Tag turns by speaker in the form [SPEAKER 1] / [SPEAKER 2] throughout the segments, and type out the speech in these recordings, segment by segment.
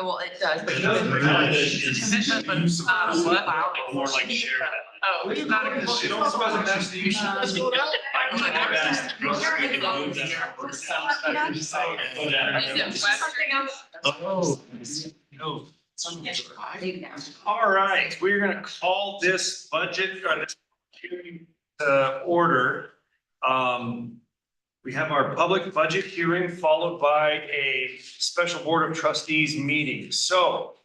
[SPEAKER 1] well, it does. But
[SPEAKER 2] Commitment, but, what?
[SPEAKER 3] More like share that.
[SPEAKER 2] Oh, it's not a condition.
[SPEAKER 3] Let's go down.
[SPEAKER 2] Oh.
[SPEAKER 3] No. All right, we're gonna call this budget hearing to order. We have our public budget hearing followed by a special board of trustees meeting. So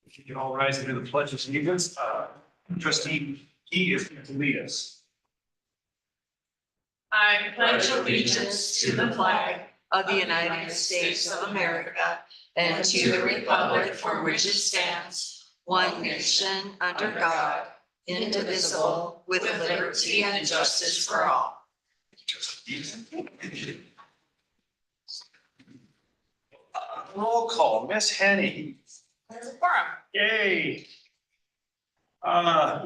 [SPEAKER 3] if you can all rise and do the pledge of allegiance, trustee Key is going to lead us.
[SPEAKER 2] I
[SPEAKER 4] Pledge allegiance to the flag of the United States of America and to the republic for which it stands, one nation under God, indivisible, with liberty and justice for all.
[SPEAKER 3] Roll call, Miss Henny.
[SPEAKER 2] There's a forum.
[SPEAKER 3] Yay.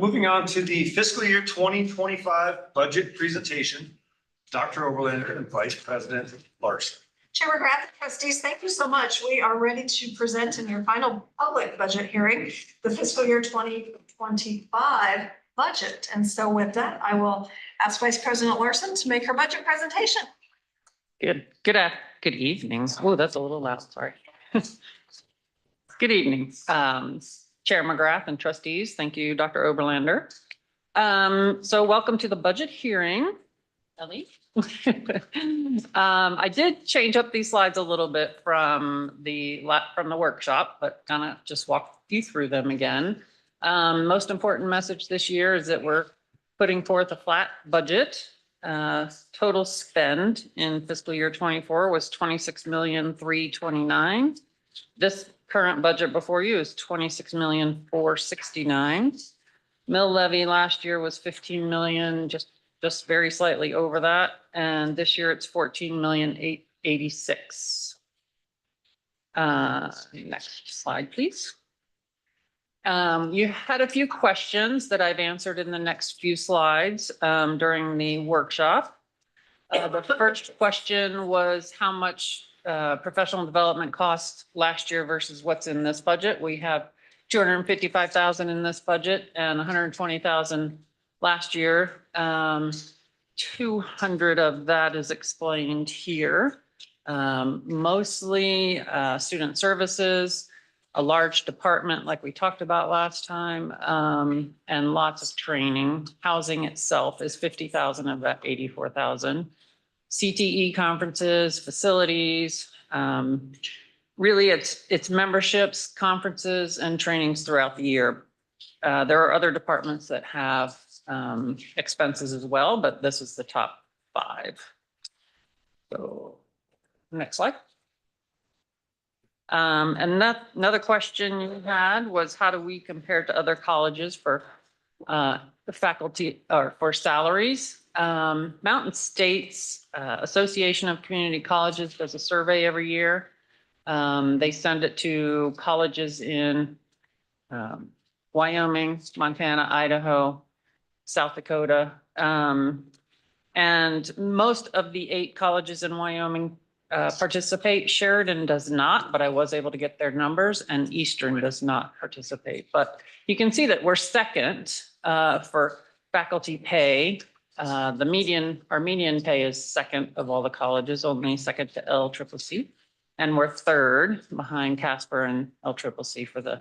[SPEAKER 3] Moving on to the fiscal year 2025 budget presentation. Dr. Oberlander and Vice President Larson.
[SPEAKER 5] Chair McGrath, trustees, thank you so much. We are ready to present in your final public budget hearing, the fiscal year 2025 budget. And so with that, I will ask Vice President Larson to make her budget presentation.
[SPEAKER 6] Good evening. Oh, that's a little loud, sorry. Good evening, Chair McGrath and trustees. Thank you, Dr. Oberlander. So welcome to the budget hearing. Ellie. I did change up these slides a little bit from the workshop, but kind of just walk you through them again. Most important message this year is that we're putting forth a flat budget. Total spend in fiscal year 24 was 26,329,000. This current budget before you is 26,469,000. Mill levy last year was 15 million, just very slightly over that. And this year it's 14,886,000. Next slide, please. You had a few questions that I've answered in the next few slides during the workshop. The first question was how much professional development costs last year versus what's in this budget. We have 255,000 in this budget and 120,000 last year. 200 of that is explained here. Mostly student services, a large department like we talked about last time, and lots of training. Housing itself is 50,000 of that 84,000. CTE conferences, facilities, really it's memberships, conferences, and trainings throughout the year. There are other departments that have expenses as well, but this is the top 5. So next slide. And another question you had was how do we compare to other colleges for the faculty or for salaries? Mountain States Association of Community Colleges does a survey every year. They send it to colleges in Wyoming, Montana, Idaho, South Dakota. And most of the 8 colleges in Wyoming participate. Sheridan does not, but I was able to get their numbers, and Eastern does not participate. But you can see that we're second for faculty pay. Our median pay is second of all the colleges, only second to LCCC. And we're third behind Casper and LCCC for the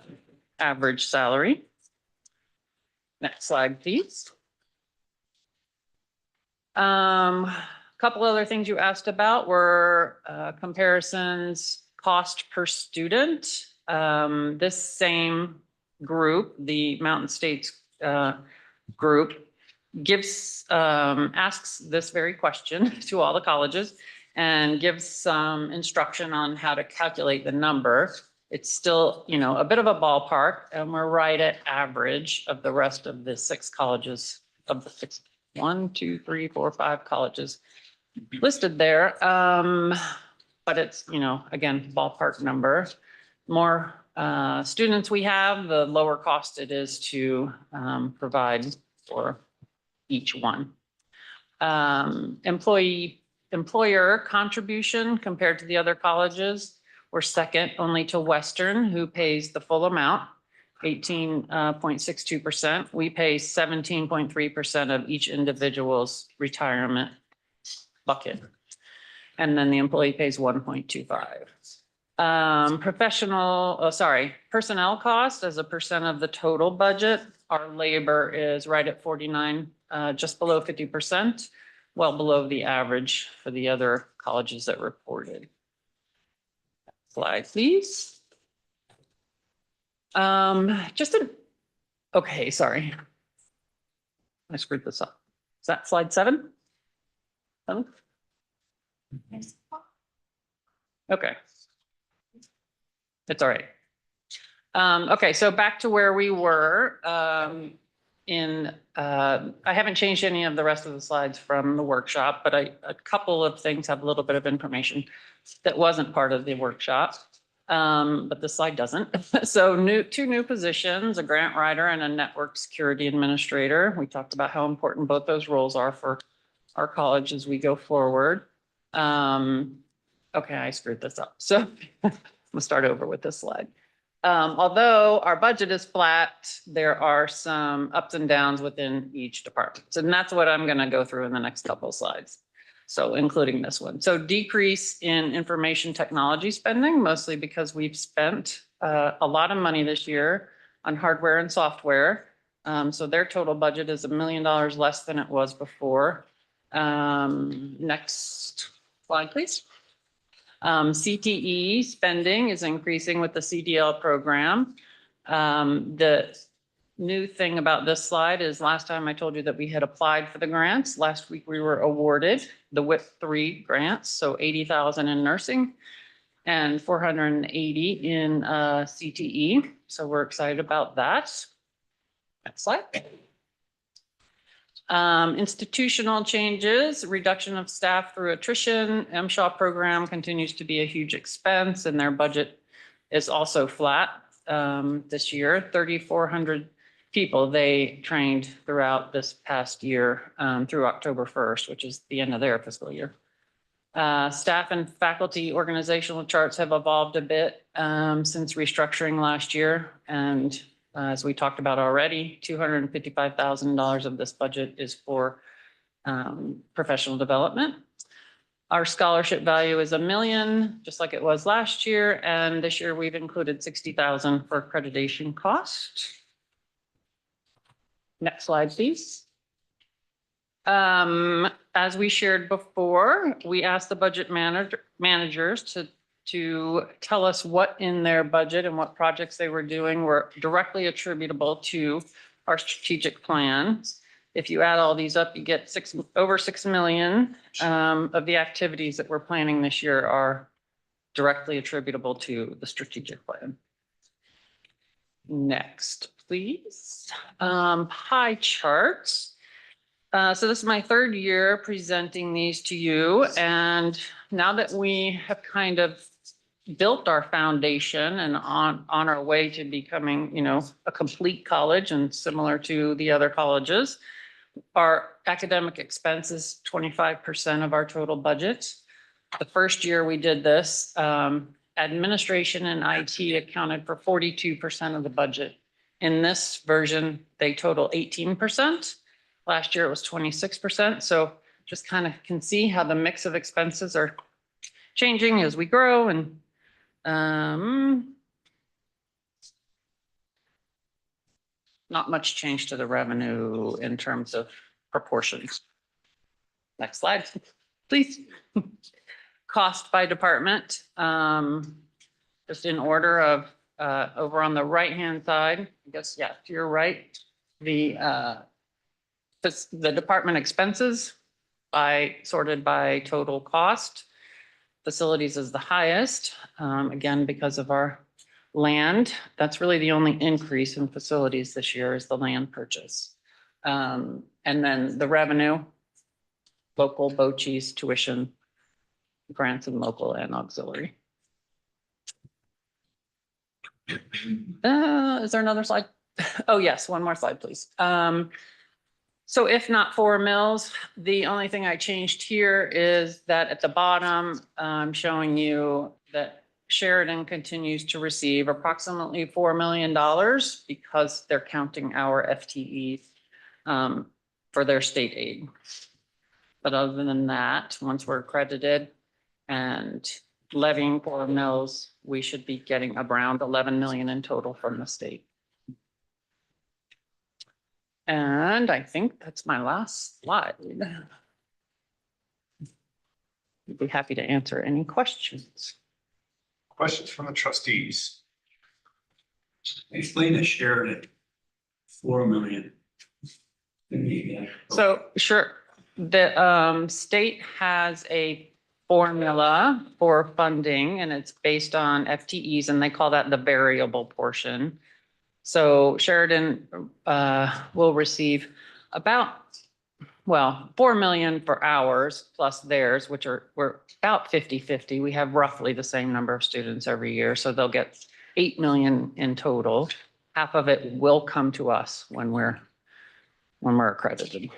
[SPEAKER 6] average salary. Next slide, please. Couple other things you asked about were comparisons, cost per student. This same group, the Mountain States group, asks this very question to all the colleges and gives some instruction on how to calculate the number. It's still, a bit of a ballpark, and we're right at average of the rest of the 6 colleges of the 6, 1, 2, 3, 4, 5 colleges listed there. But it's, again, ballpark number. More students we have, the lower cost it is to provide for each one. Employer contribution compared to the other colleges. We're second only to Western, who pays the full amount, 18.62%. We pay 17.3% of each individual's retirement bucket. And then the employee pays 1.25. Personnel cost as a percent of the total budget, our labor is right at 49, just below 50%, well below the average for the other colleges that reported. Slide, please. Okay, sorry. I screwed this up. Is that slide 7? 7? Okay. It's all right. Okay, so back to where we were, I haven't changed any of the rest of the slides from the workshop, but a couple of things have a little bit of information that wasn't part of the workshop. But the slide doesn't. So two new positions, a grant writer and a network security administrator. We talked about how important both those roles are for our college as we go forward. Okay, I screwed this up. So we'll start over with this slide. Although our budget is flat, there are some ups and downs within each department. And that's what I'm going to go through in the next couple of slides. So including this one. So decrease in information technology spending, mostly because we've spent a lot of money this year on hardware and software. So their total budget is $1 million less than it was before. Next slide, please. CTE spending is increasing with the CDL program. The new thing about this slide is last time I told you that we had applied for the grants. Last week we were awarded the WIP 3 grants, so 80,000 in nursing and 480 in CTE. So we're excited about that. Next slide. Institutional changes, reduction of staff through attrition. MSHA program continues to be a huge expense and their budget is also flat this year. 3,400 people they trained throughout this past year through October 1st, which is the end of their fiscal year. Staff and faculty organizational charts have evolved a bit since restructuring last year. And as we talked about already, $255,000 of this budget is for professional development. Our scholarship value is $1 million, just like it was last year. And this year we've included $60,000 for accreditation cost. Next slide, please. As we shared before, we asked the budget managers to tell us what in their budget and what projects they were doing were directly attributable to our strategic plans. If you add all these up, you get over 6 million of the activities that we're planning this year are directly attributable to the strategic plan. Next, please. Pie charts. So this is my 3rd year presenting these to you. And now that we have kind of built our foundation and on our way to becoming, you know, a complete college and similar to the other colleges, our academic expense is 25% of our total budget. The first year we did this, administration and IT accounted for 42% of the budget. In this version, they total 18%. Last year it was 26%. So just kind of can see how the mix of expenses are changing as we grow and not much change to the revenue in terms of proportions. Next slide, please. Cost by department, just in order of over on the right-hand side, I guess, yeah, to your right, the department expenses sorted by total cost. Facilities is the highest, again, because of our land. That's really the only increase in facilities this year is the land purchase. And then the revenue, local, BOCES, tuition, grants and local and auxiliary. Is there another slide? Oh, yes, one more slide, please. So if not 4 mills, the only thing I changed here is that at the bottom, I'm showing you that Sheridan continues to receive approximately $4 million because they're counting our FTEs for their state aid. But other than that, once we're accredited and levying for mills, we should be getting around 11 million in total from the state. And I think that's my last slide. I'd be happy to answer any questions.
[SPEAKER 1] Questions from the trustees?
[SPEAKER 7] Explain the Sheridan, 4 million.
[SPEAKER 6] So sure, the state has a formula for funding and it's based on FTEs and they call that the variable portion. So Sheridan will receive about, well, 4 million for ours plus theirs, which we're about 50-50. We have roughly the same number of students every year. So they'll get 8 million in total. Half of it will come to us when we're accredited.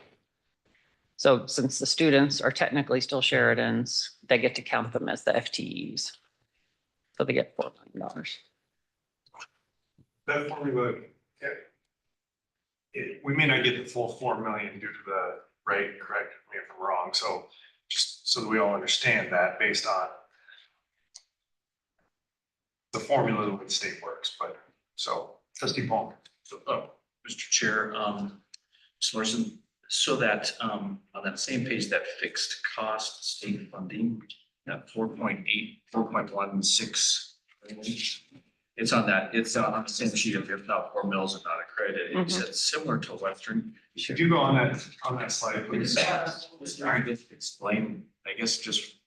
[SPEAKER 6] So since the students are technically still Sheridans, they get to count them as the FTEs. So they get $4 million.
[SPEAKER 1] That formula, we may not get the full 4 million due to the rate, correct me if I'm wrong, so just so that we all understand that based on the formula the way the state works, but so trustee Paul.
[SPEAKER 7] Mr. Chair, Ms. Morrison, so that on that same page, that fixed cost state funding, that 4.16. It's on that, it's on the same sheet of if not 4 mills are not accredited. It said similar to Western.
[SPEAKER 1] If you go on that slide, please.
[SPEAKER 7] It's trying to explain, I guess, just,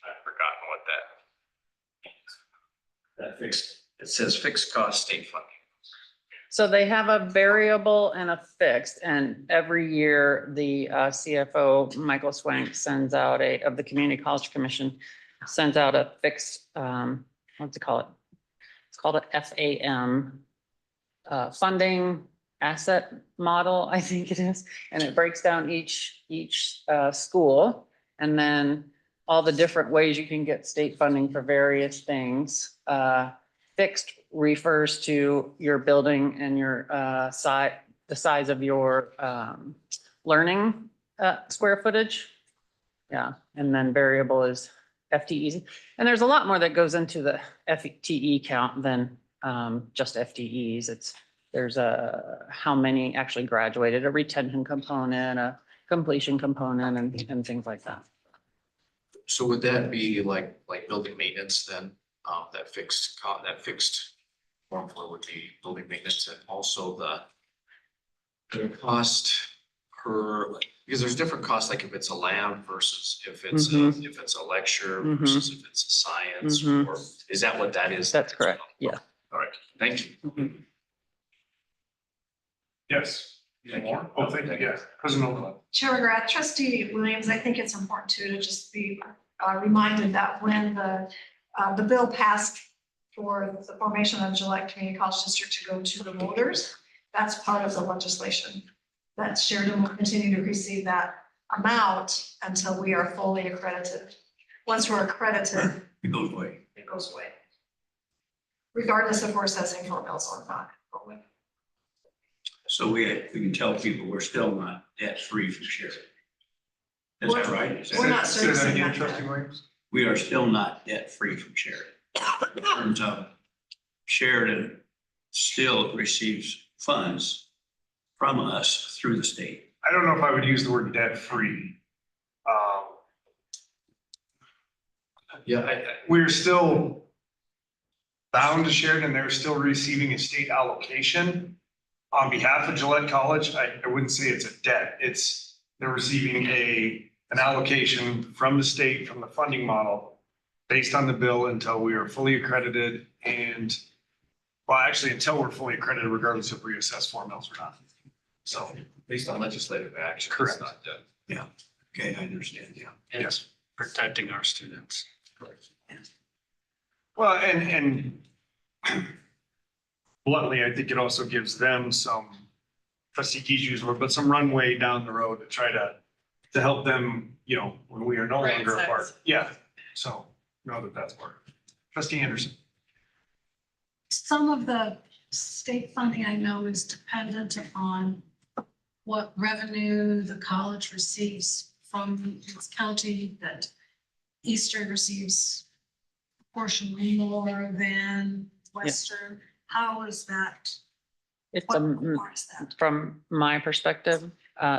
[SPEAKER 7] I've forgotten what that fixed, it says fixed cost state funding.
[SPEAKER 6] So they have a variable and a fixed, and every year the CFO, Michael Swank, sends out of the Community College Commission, sends out a fixed, what's it call it? It's called a FAM, funding asset model, I think it is. And it breaks down each school and then all the different ways you can get state funding for various things. Fixed refers to your building and your the size of your learning square footage. Yeah, and then variable is FTEs. And there's a lot more that goes into the FTE count than just FTEs. There's how many actually graduated, a retention component, a completion component, and things like that.
[SPEAKER 8] So would that be like building maintenance then? That fixed formula would be building maintenance and also the cost per, because there's different costs, like if it's a lab versus if it's a lecture versus if it's a science, or is that what that is?
[SPEAKER 6] That's correct. Yeah.
[SPEAKER 8] All right, thank you.
[SPEAKER 1] Yes. More? Oh, thank you. Yes. President Oakland.
[SPEAKER 5] Chair McGrath, trustee Williams, I think it's important too to just be reminded that when the bill passed for the formation of Gillette Community College District to go to the voters, that's part of the legislation. That Sheridan will continue to receive that amount until we are fully accredited. Once we're accredited,
[SPEAKER 7] It goes away.
[SPEAKER 5] it goes away. Regardless if we're assessing 4 mills or not.
[SPEAKER 7] So we can tell people we're still not debt free from Sheridan. Is that right?
[SPEAKER 5] We're not
[SPEAKER 1] Say that
[SPEAKER 5] servicing
[SPEAKER 1] again,
[SPEAKER 5] that
[SPEAKER 1] trustee
[SPEAKER 5] debt.
[SPEAKER 1] Williams.
[SPEAKER 7] We are still not debt free from Sheridan. In terms of Sheridan still receives funds from us through the state.
[SPEAKER 1] I don't know if I would use the word debt free.
[SPEAKER 8] Yeah,
[SPEAKER 1] We're still bound to Sheridan. They're still receiving a state allocation on behalf of Gillette College. I wouldn't say it's a debt. They're receiving an allocation from the state, from the funding model based on the bill until we are fully accredited and, well, actually until we're fully accredited, regardless if we assess 4 mills or not. So,
[SPEAKER 8] based on legislative action. it's
[SPEAKER 1] Correct.
[SPEAKER 8] not done.
[SPEAKER 7] Okay, I understand, yeah.
[SPEAKER 1] yes.
[SPEAKER 3] Protecting our students.
[SPEAKER 1] Well, and bluntly, I think it also gives them some, trustee Keys used the word, but some runway down the road to try to help them, when we are no longer
[SPEAKER 2] Right,
[SPEAKER 1] apart.
[SPEAKER 2] size.
[SPEAKER 1] Yeah, so know that that's part. Trustee Anderson.
[SPEAKER 9] Some of the state funding I know is dependent upon what revenue the college receives from its county, that Eastern receives a portion more than Western. How is that?
[SPEAKER 6] It's
[SPEAKER 9] What
[SPEAKER 6] a,
[SPEAKER 9] part is that?
[SPEAKER 6] from my perspective,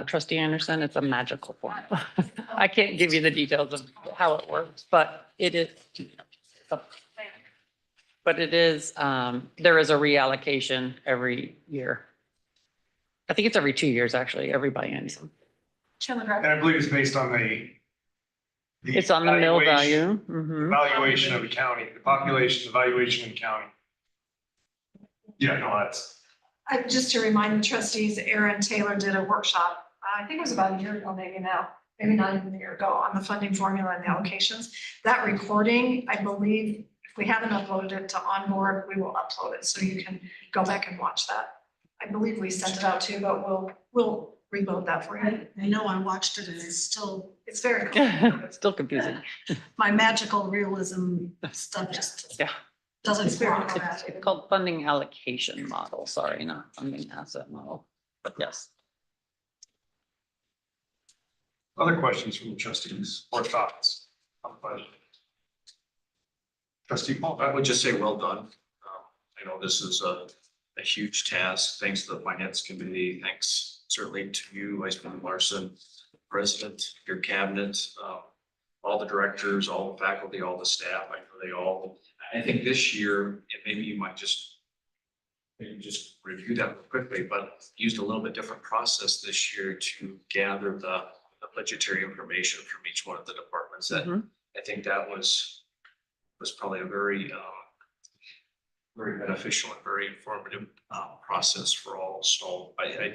[SPEAKER 6] trustee Anderson, it's a magical formula. I can't give you the details of how it works, but it is. But it is, there is a reallocation every year. I think it's every 2 years, actually, every biennium.
[SPEAKER 9] Chairman
[SPEAKER 1] And
[SPEAKER 9] Grant?
[SPEAKER 1] I believe it's based on the.
[SPEAKER 6] It's on the mill
[SPEAKER 1] valuation-
[SPEAKER 6] value. Mhm.
[SPEAKER 1] Valuation of the county, the population, the valuation of the county. Yeah, no, that's,
[SPEAKER 5] Just to remind the trustees, Aaron Taylor did a workshop, I think it was about a year ago, maybe now, maybe not even a year ago, on the funding formula and the allocations. That recording, I believe, if we haven't uploaded it to Onboard, we will upload it, so you can go back and watch that. I believe we sent it out too, but we'll reload that for you.
[SPEAKER 9] I know I watched it and it's still,
[SPEAKER 5] It's very cool.
[SPEAKER 6] It's still confusing.
[SPEAKER 9] my magical realism stuff just
[SPEAKER 6] Yeah.
[SPEAKER 9] doesn't
[SPEAKER 5] It's very
[SPEAKER 9] work.
[SPEAKER 5] cool.
[SPEAKER 6] It's called funding allocation model. Sorry, not funding asset model, but yes.
[SPEAKER 1] other questions from the trustees or thoughts on the budget? Trustee Paul.
[SPEAKER 8] I would just say, well done. I know this is a huge task. Thanks to the finance committee. Thanks certainly to you, Vice President Larson, President, your cabinet, all the directors, all the faculty, all the staff. I know they all, I think this year, and maybe you might just maybe just review that real quickly, but used a little bit different process this year to gather the budgetary information from each one of the departments. That
[SPEAKER 6] Mhm.
[SPEAKER 8] I think that was probably a very very beneficial and very informative process for all. So I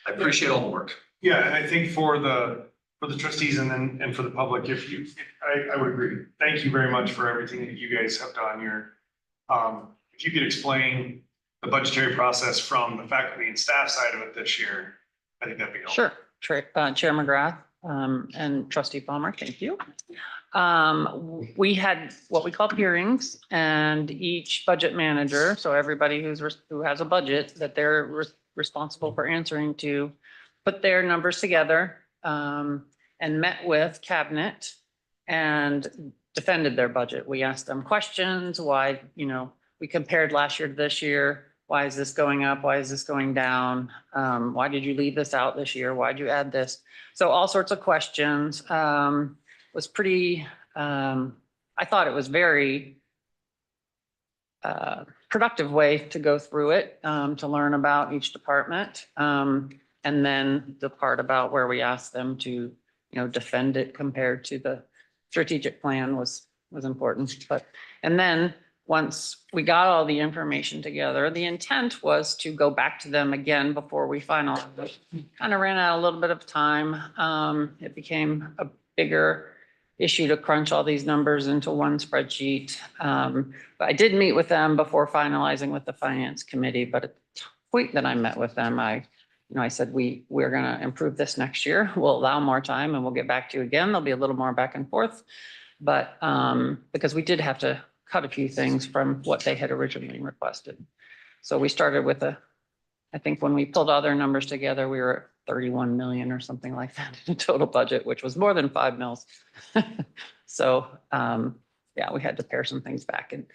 [SPEAKER 8] appreciate all the work.
[SPEAKER 1] Yeah, and I think for the trustees and then, and for the public, I would agree. Thank you very much for everything that you guys have done here. If you could explain the budgetary process from the faculty and staff side of it this year, I think that'd be helpful.
[SPEAKER 6] Sure. Chair McGrath, and trustee Palmer, thank you. We had what we call hearings, and each budget manager, so everybody who has a budget that they're responsible for answering to, put their numbers together, and met with cabinet and defended their budget. We asked them questions, why, we compared last year to this year. Why is this going up? Why is this going down? Why did you leave this out this year? Why'd you add this? So all sorts of questions. Was pretty, I thought it was very productive way to go through it, to learn about each department. And then the part about where we asked them to, defend it compared to the strategic plan was important. And then once we got all the information together, the intent was to go back to them again before we finalized. Kind of ran out a little bit of time. It became a bigger issue to crunch all these numbers into one spreadsheet. But I did meet with them before finalizing with the finance committee, but at the point that I met with them, I said, we're gonna improve this next year. We'll allow more time and we'll get back to you again. There'll be a little more back and forth. But because we did have to cut a few things from what they had originally requested. So we started with I think when we pulled all their numbers together, we were at 31 million or something like that in total budget, which was more than 5 mils. So yeah, we had to pare some things back, and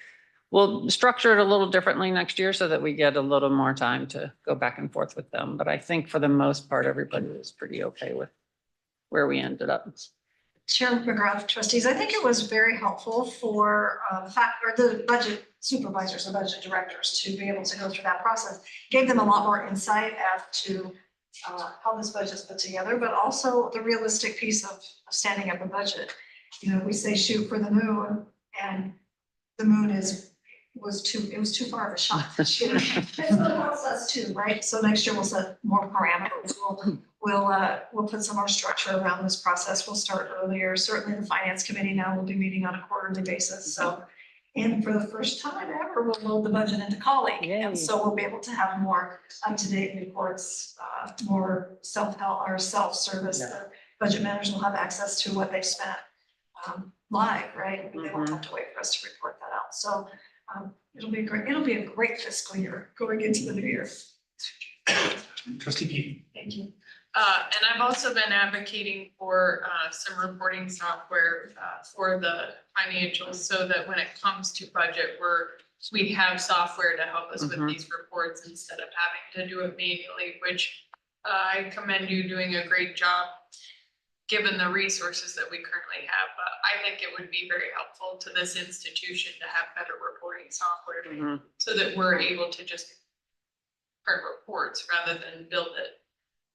[SPEAKER 6] we'll structure it a little differently next year so that we get a little more time to go back and forth with them. But I think for the most part, everybody was pretty okay with where we ended up.
[SPEAKER 5] Chair McGrath, trustees, I think it was very helpful for the budget supervisors and budget directors to be able to go through that process. Gave them a lot more insight as to how this budget is put together, but also the realistic piece of standing up a budget. We say shoot for the moon, and the moon was too far of a shot this year. It's the process too, right? So next year we'll set more parameters. We'll put some more structure around this process. We'll start earlier. Certainly the finance committee now will be meeting on a quarterly basis. So, and for the first time ever, we'll load the budget into colleague.
[SPEAKER 6] Yay.
[SPEAKER 5] And so we'll be able to have more up-to-date reports, more self-help or self-service.
[SPEAKER 6] Yeah.
[SPEAKER 5] The budget managers will have access to what they've spent. live, right? They won't have to wait for us to report that out. So it'll be a great fiscal year going into the new year.
[SPEAKER 1] Trustee Key.
[SPEAKER 5] Thank you.
[SPEAKER 2] And I've also been advocating for some reporting software for the financials so that when it comes to budget, we have software to help us with
[SPEAKER 6] Mhm.
[SPEAKER 2] these reports instead of having to do it manually, which I commend you doing a great job given the resources that we currently have. But I think it would be very helpful to this institution to have better reporting software
[SPEAKER 6] Mhm.
[SPEAKER 2] so that we're able to just print reports rather than build it.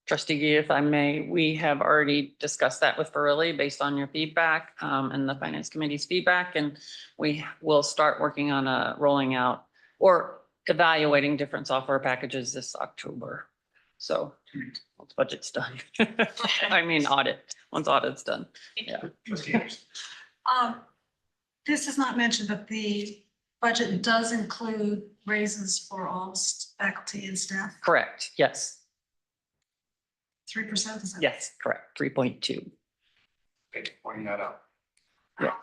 [SPEAKER 6] Trustee Gee, if I may, we have already discussed that with Burley based on your feedback and the finance committee's feedback. And we will start working on rolling out or evaluating different software packages this October. So once budget's done. I mean, once audit's done. Yeah.
[SPEAKER 1] Trustee Anderson.
[SPEAKER 9] This is not mentioned, but the budget does include raises for all faculty and staff,
[SPEAKER 6] Correct. Yes.
[SPEAKER 9] 3%. Is that?
[SPEAKER 6] Yes, correct. 3.2.
[SPEAKER 1] Thank you for pointing that out.
[SPEAKER 6] Yeah.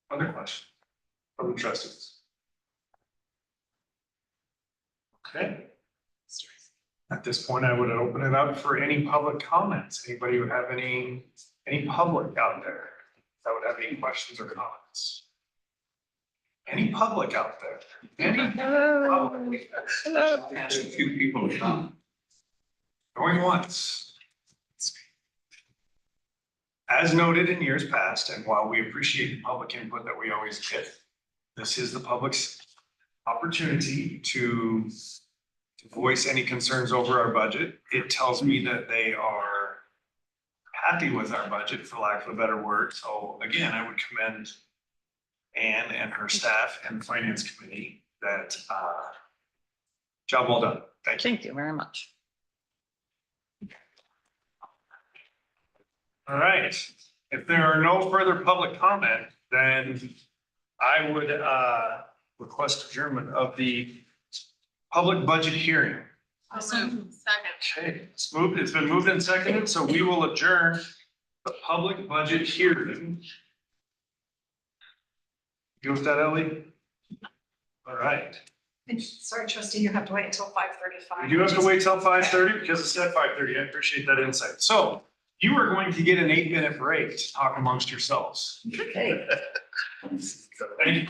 [SPEAKER 1] Other questions from the trustees? Okay. At this point, I would open it up for any public comments. Anybody would have any public out there that would have any questions or comments? Any public out there? Any public?
[SPEAKER 7] Ask a few people to come.
[SPEAKER 1] Going once. As noted in years past, and while we appreciate the public input that we always get, this is the public's opportunity to voice any concerns over our budget. It tells me that they are happy with our budget, for lack of a better word. So again, I would commend Anne and her staff and the finance committee that job well done. Thank you.
[SPEAKER 6] Thank you very much.
[SPEAKER 1] All right, if there are no further public comment, then I would request adjournment of the public budget hearing.
[SPEAKER 2] I'll move. Second.
[SPEAKER 1] Okay, it's been moved and seconded, so we will adjourn the public budget hearing. You with that, Ellie? All right,
[SPEAKER 5] And sorry, trustee, you have to wait until 5:35.
[SPEAKER 1] you do have to wait till 5:30 because it's at 5:30. I appreciate that insight. So you are going to get an 8-minute break to talk amongst yourselves.
[SPEAKER 4] Okay.
[SPEAKER 1] Thank you.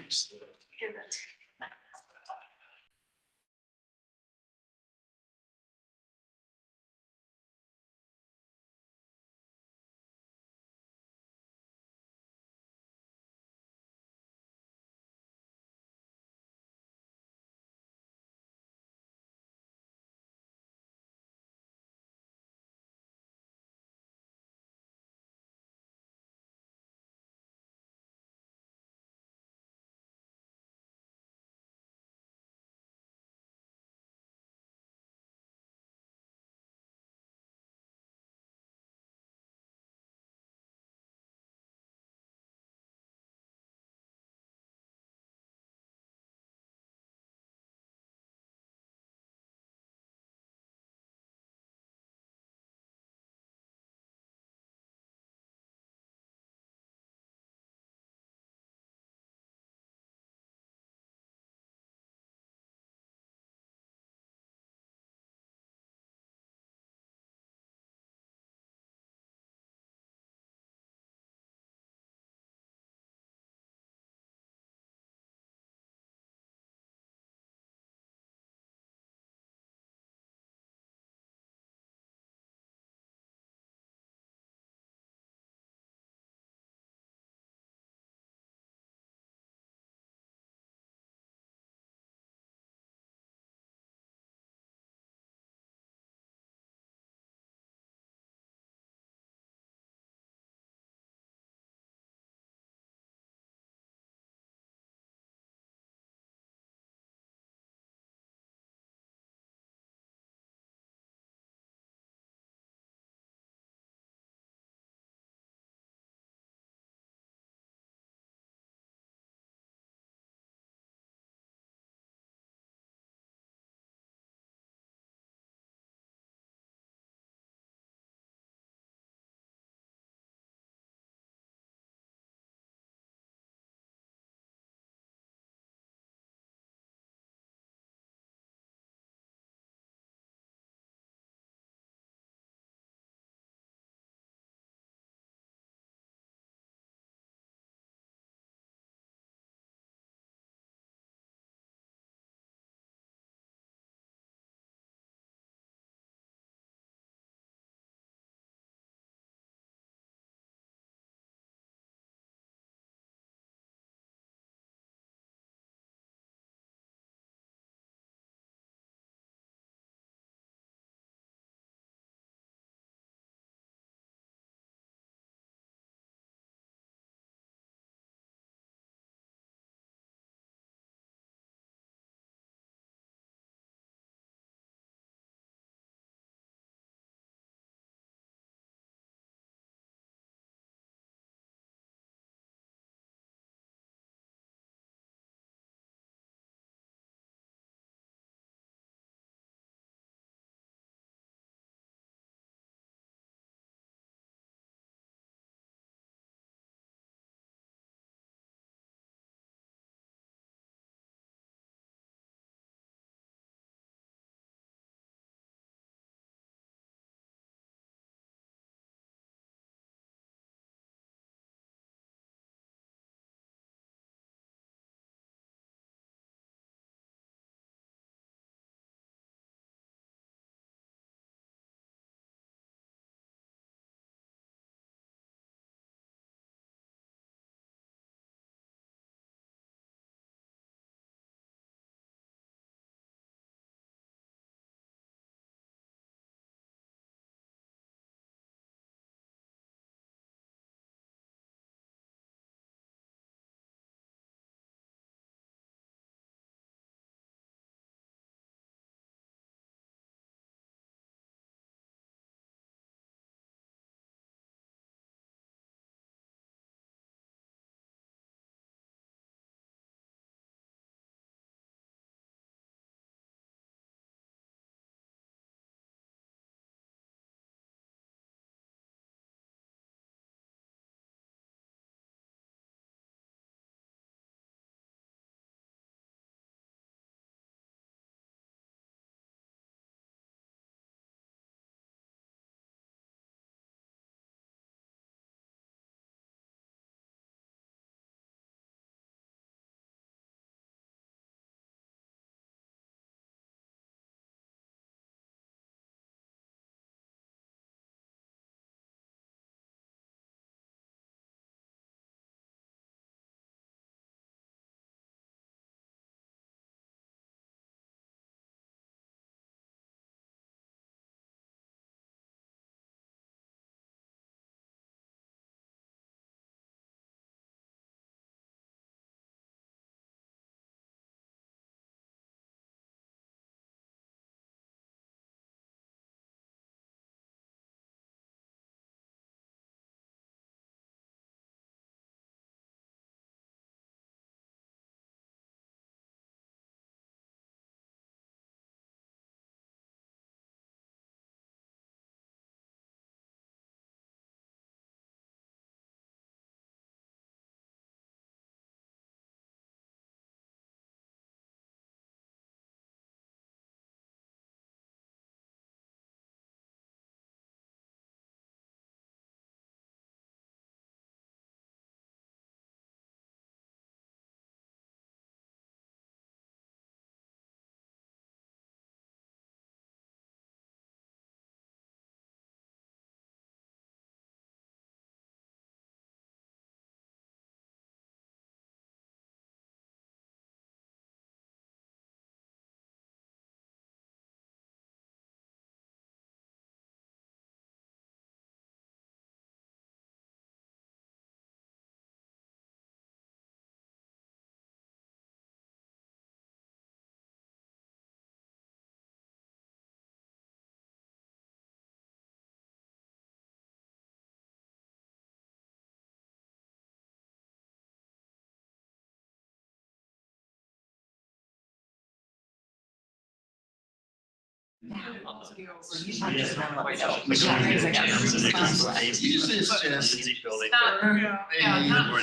[SPEAKER 7] Where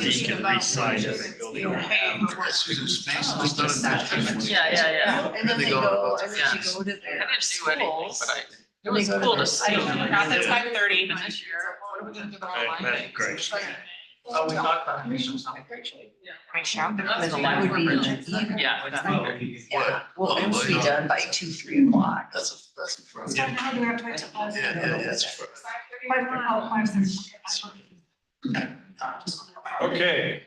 [SPEAKER 7] they can resize it.
[SPEAKER 6] Yeah.
[SPEAKER 4] And then they go, and then you go to
[SPEAKER 6] I
[SPEAKER 4] their
[SPEAKER 6] didn't do anything,
[SPEAKER 4] schools.
[SPEAKER 6] but it was cool to see.
[SPEAKER 2] It's 5:30 this year.
[SPEAKER 1] Great.
[SPEAKER 8] Oh, we talked about missions.
[SPEAKER 4] That would be in the evening. Yeah, well, it will be done by 2, 3 o'clock.
[SPEAKER 8] That's.
[SPEAKER 9] So now do we have to wait till 5:30?
[SPEAKER 8] That's.
[SPEAKER 9] 5:30.
[SPEAKER 1] Okay.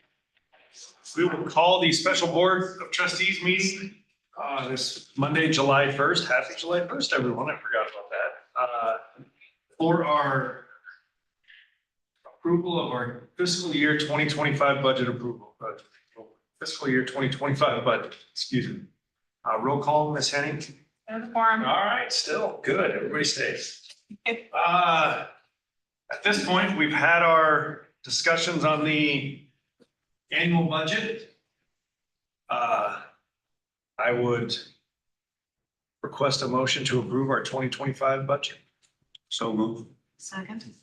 [SPEAKER 1] We will call the special board of trustees meeting this Monday, July 1st. Happy July 1st, everyone. I forgot about that. For our approval of our fiscal year 2025 budget approval, fiscal year 2025 budget, excuse me. Roll call, Ms. Henning.
[SPEAKER 2] Forum.
[SPEAKER 1] All right, still good. Everybody stays. At this point, we've had our discussions on the annual budget. I would request a motion to approve our 2025 budget.
[SPEAKER 7] So move.
[SPEAKER 9] Second.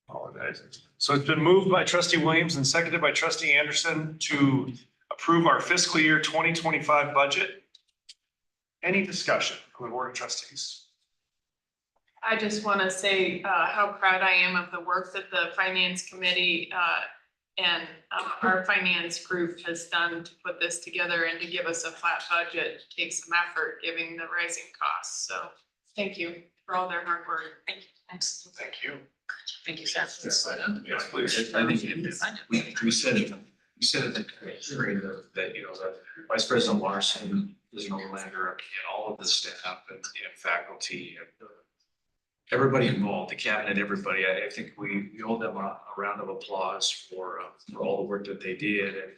[SPEAKER 1] Apologize. So it's been moved by trustee Williams and seconded by trustee Anderson to approve our fiscal year 2025 budget. Any discussion from the board of trustees?
[SPEAKER 2] I just want to say how proud I am of the work that the finance committee and our finance group has done to put this together and to give us a flat budget. Takes some effort, given the rising costs. So thank you for all their hard work.
[SPEAKER 1] Thank you.
[SPEAKER 6] Thank you, Sam.
[SPEAKER 1] Yes, please.
[SPEAKER 8] I think we said it at the hearing that, you know, the Vice President Larson, President Overlander, and all of the staff and faculty and everybody involved, the cabinet, everybody, I think we owe them a round of applause for all the work that they did. And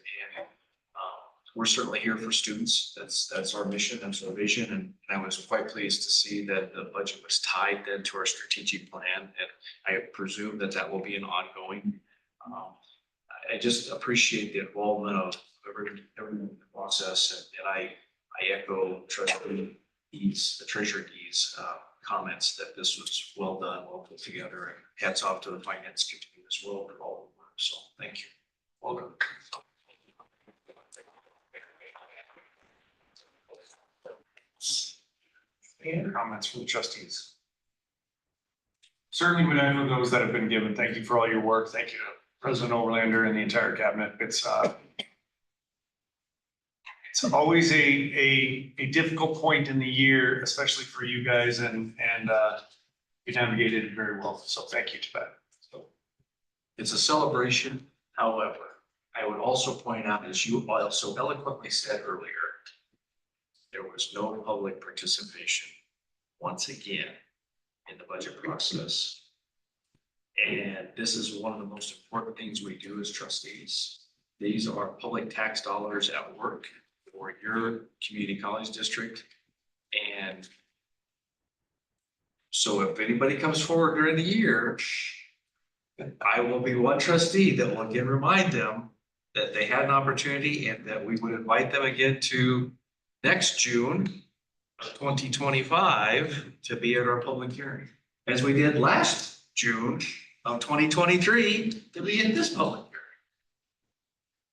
[SPEAKER 8] we're certainly here for students. That's our mission, that's our vision. And I was quite pleased to see that the budget was tied then to our strategic plan. And I presume that that will be an ongoing. I just appreciate the involvement of everyone in the process. And I echo Trustee Dees, the Treasurer Dees, comments that this was well done, well put together, and hats off to the finance committee as well for all the work. So thank you. Well done.
[SPEAKER 1] Any comments from the trustees? Certainly would echo those that have been given. Thank you for all your work. Thank you to President Overlander and the entire cabinet. It's always a difficult point in the year, especially for you guys, and you navigated it very well. So thank you to that. So
[SPEAKER 8] It's a celebration. However, I would also point out, as you also eloquently said earlier, there was no public participation once again in the budget process. And this is one of the most important things we do as trustees. These are public tax dollars at work for your community college district. And so if anybody comes forward during the year, I will be one trustee that will again remind them that they had an opportunity and that we would invite them again to next June of 2025 to be at our public hearing, as we did last June of 2023 to be in this public hearing.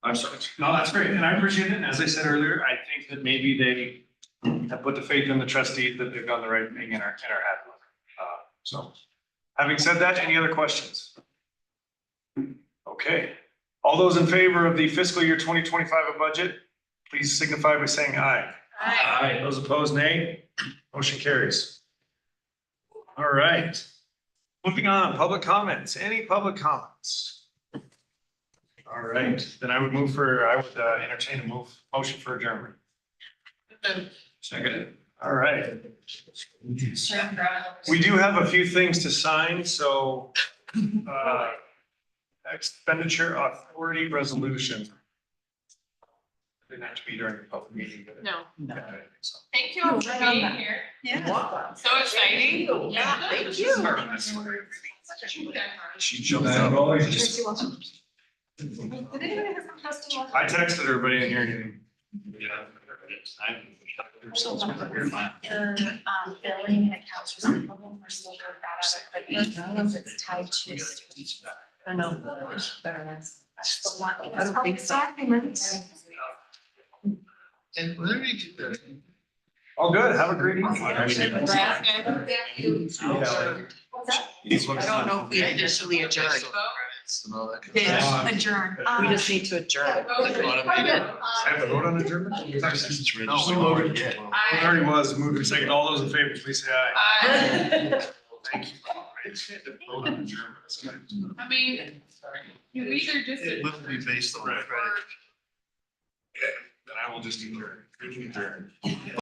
[SPEAKER 8] I'm sorry.
[SPEAKER 1] no, that's great. And I appreciate it. And as I said earlier, I think that maybe they have put the faith in the trustees that they've done the right thing in our head. So having said that, any other questions? Okay. All those in favor of the fiscal year 2025 budget, please signify by saying aye. Aye. Those opposed, nay. Motion carries. All right. Moving on, public comments. Any public comments? All right, then I would entertain a motion for adjournment.
[SPEAKER 7] Second.
[SPEAKER 1] All right. We do have a few things to sign, so expenditure authority resolution. Didn't have to be during the public meeting, but.
[SPEAKER 2] No.
[SPEAKER 1] Yeah, I think so.
[SPEAKER 2] Thank you all for being here.
[SPEAKER 4] Yeah.
[SPEAKER 2] So exciting.
[SPEAKER 4] Yeah, thank you.
[SPEAKER 8] She jumped out.
[SPEAKER 5] Tracy Wilson. Did anybody hear from trustee? Lawson?
[SPEAKER 1] I texted her, but I didn't hear anything.
[SPEAKER 10] Billing and accounts receivable for silver products, it's tied to.
[SPEAKER 6] I know. Better nice.
[SPEAKER 10] The one.
[SPEAKER 6] I don't think so.
[SPEAKER 5] Documents.
[SPEAKER 8] And let me do that.
[SPEAKER 1] All good. Have a great evening.
[SPEAKER 2] Nebraska.
[SPEAKER 4] I don't know if we initially adjourned.
[SPEAKER 5] Adjourn.
[SPEAKER 6] We just need to adjourn.
[SPEAKER 1] I have to vote on adjournment? No, we voted. It
[SPEAKER 2] I,
[SPEAKER 1] already was moved and second. All those in favor, please say aye. Thank you. I just had to vote on adjournment.
[SPEAKER 2] I mean, you either just.
[SPEAKER 1] Will be based on credit. Okay, then I will just adjourn. Adjourn.